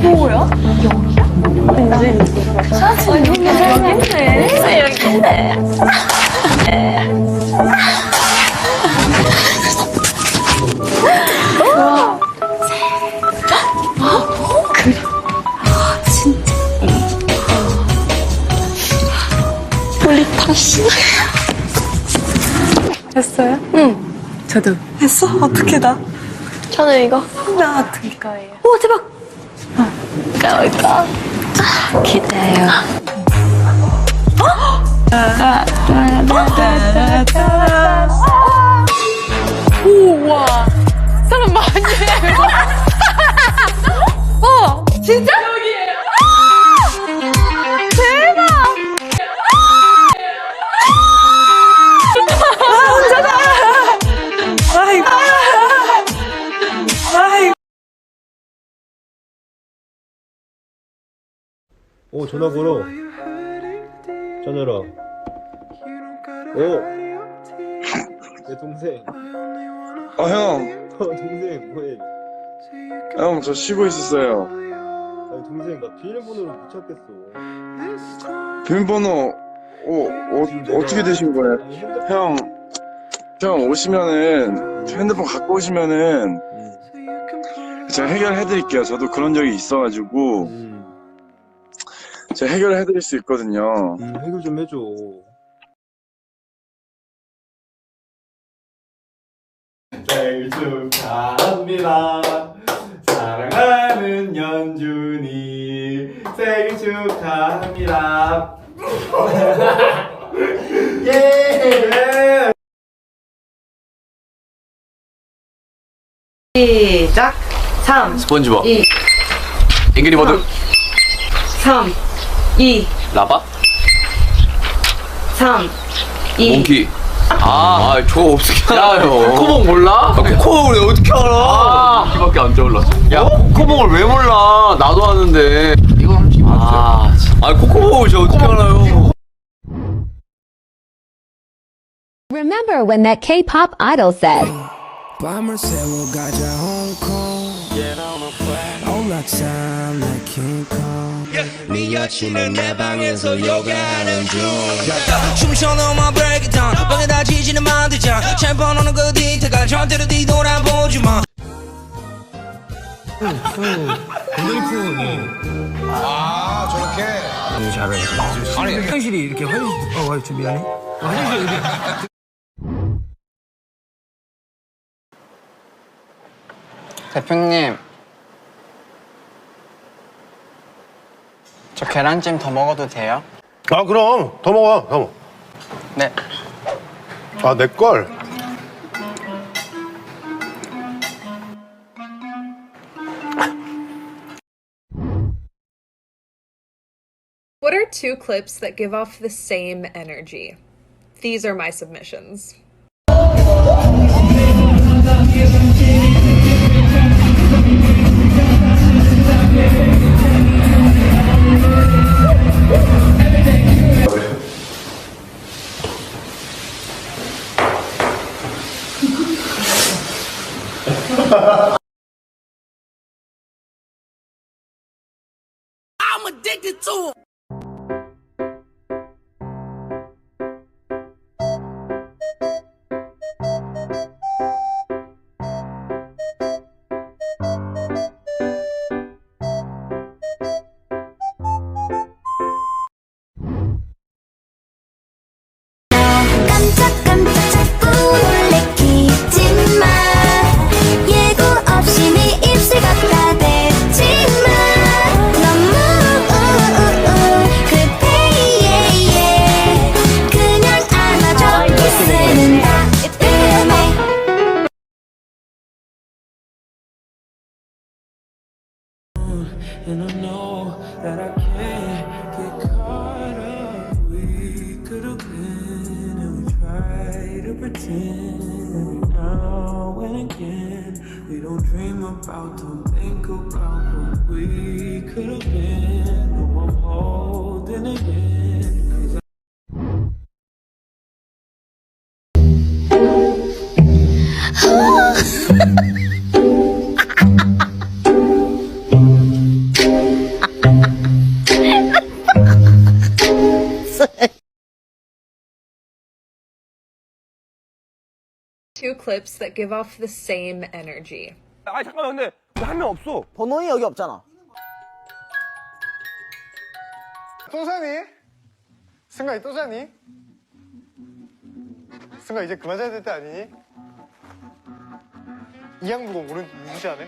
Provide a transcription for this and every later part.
뭐야? 여기야? 여기네. 여기네. 그래. 진짜. 우리 다시. 했어요? 응. 저도. 했어? 어떻게 나? 저는 이거. 나 어떻게? 이거예요. 오, 대박! 뭘까? 기대요. 오, 와. 사람 많이 해. 진짜? 여기에요. 대박! 혼자다! 아이고. 아이고. 오, 전화 걸어. 전화라. 오. 내 동생. 형. 동생 뭐해? 형, 저 쉬고 있었어요. 아니 동생 나 비밀번호를 못 찾겠어. 비밀번호, 어떻게 되신 거예요? 아니, 핸드폰. 형 오시면은, 핸드폰 갖고 오시면은, 제가 해결해드릴게요. 저도 그런 적이 있어가지고, 제가 해결해드릴 수 있거든요. 해결 좀 해줘. 생일 축하합니다. 사랑하는 연준이 생일 축하합니다. 예! 시작. 3, 스폰지밥 2, 앵그리버드 3, 2, 라바 3, 2. 몽키 저거 어떻게 알아요? 코코몽 몰라? 코코몽을 어떻게 알아? 몽키밖에 안 떠올랐어. 야 코코몽을 왜 몰라? 나도 아는데 이거 한 팀 맞죠? 코코몽을 저 어떻게 알아요? Remember when that K-pop idol said, 밤을 새워 가자 홍콩 올라참 나 킹콩 네 여친은 내 방에서 요가하는 중 춤춰 넘어 break it down 뻥에다 지지는 만들자 챔피언 오는 그 뒤태가 절대로 뒤돌아보지 마 굉장히 푸네. 저렇게. 너무 잘해. 아니, 화장실이 이렇게 화장실, 미안해. 화장실 이렇게. 대표님, 저 계란찜 더 먹어도 돼요? 그럼 더 먹어, 더 먹어. 네. 내 걸. What are two clips that give off the same energy? These are my submissions. I'm addicted to it. 깜짝깜짝 자꾸 놀래키지마. 예고 없이 네 입술 갖다 댔지마. 너무 급해 그냥 안아줘 키스는 다 때문에. And I know that I can't get caught up. We could have been, and we try to pretend every now and again. We don't dream about, don't think about what we could have been. No, I'm holding it in. 'Cause Two clips that give off the same energy. 아 잠깐만 근데 왜 한 명 없어? 번호이 여기 없잖아. 또 자니? 승관이 또 자니? 승관 이제 그만 자야 될 때 아니니? 이양무공 무시하네?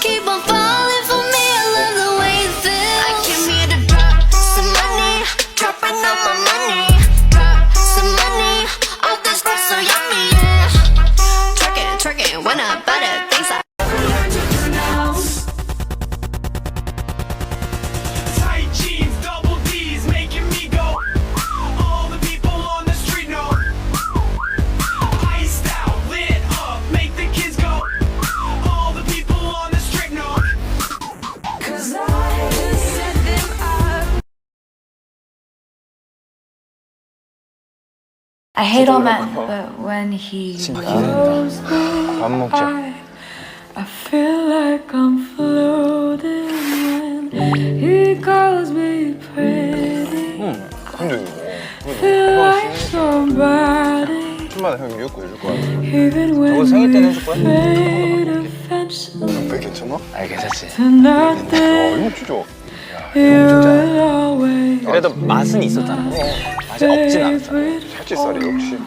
Keep on falling for me, I love the way it feels. I came here to drop some money, dropping all my money. Drop some money, all this stuff so yummy, yeah. Twerking, when I buy the things I Tight jeans, double D's, making me go. All the people on the street know. Iced out, lit up, make the kids go. All the people on the street know. 'Cause I set them up. I hate all men, but when he goes 밥 먹자. I feel like I'm floating when he calls me pretty. 근데 Feel like somebody, 팀마다 형 미역국 해줄 거야. even when 저거 생일 때는 해줄 we're 거야? fade offensive 배 괜찮아? 아 괜찮지. to nothing. 이거 주죠. You will always 그래도 맛은 있었잖아. 맛이 없진 않았잖아. 살찌살이 역시.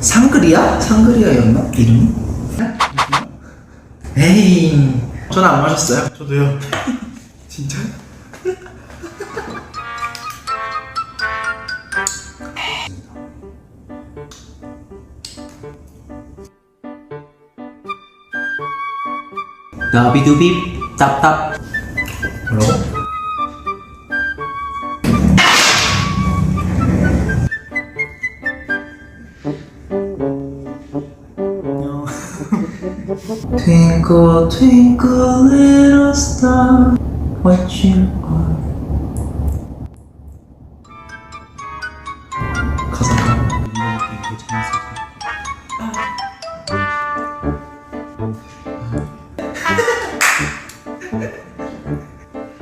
상그리아? 상그리아였나? 이름이? 에이, 저는 안 마셨어요. 저도요. 진짜? 나비두비 답답. 뭐라고? Twinkle, twinkle, little star, what you are. 가사가 되게 재밌어서.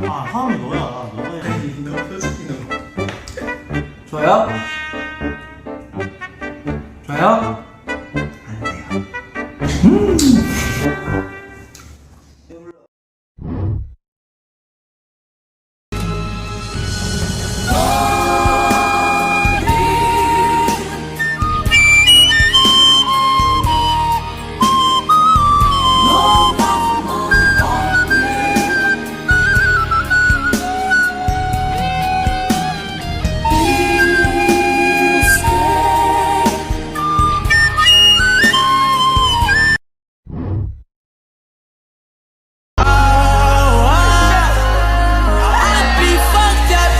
아, 하음이 너야. 너가 해야지. 너 표정이 너. 좋아요? 좋아요? 안 돼요.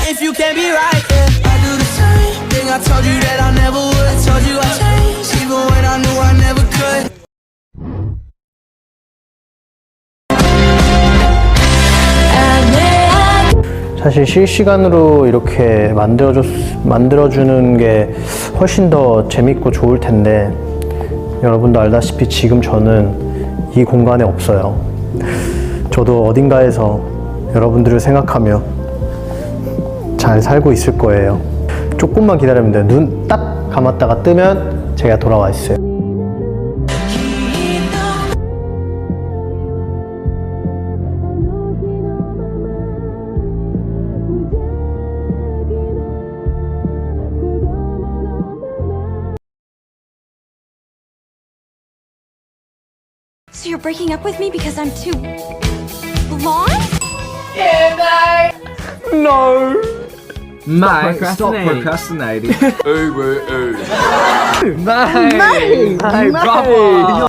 If you can't be right, yeah. I do the same thing. I told you that I never would. I told you I changed, even when I knew I never could. 사실 실시간으로 이렇게 만들어주는 게 훨씬 더 재밌고 좋을 텐데 여러분도 알다시피 지금 저는 이 공간에 없어요. 저도 어딘가에서 여러분들을 생각하며 잘 살고 있을 거예요. 조금만 기다리면 돼요. 눈 딱 감았다가 뜨면 제가 돌아와 있어요. So you're breaking up with me because I'm too blonde? No. Mate, stop procrastinating. Mate, brother.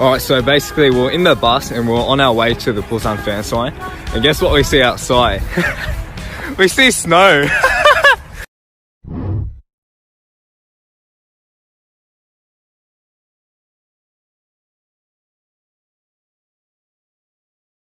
Alright, so basically we're in the bus and we're on our way to the Busan fan sign. And guess what we see outside? We see snow.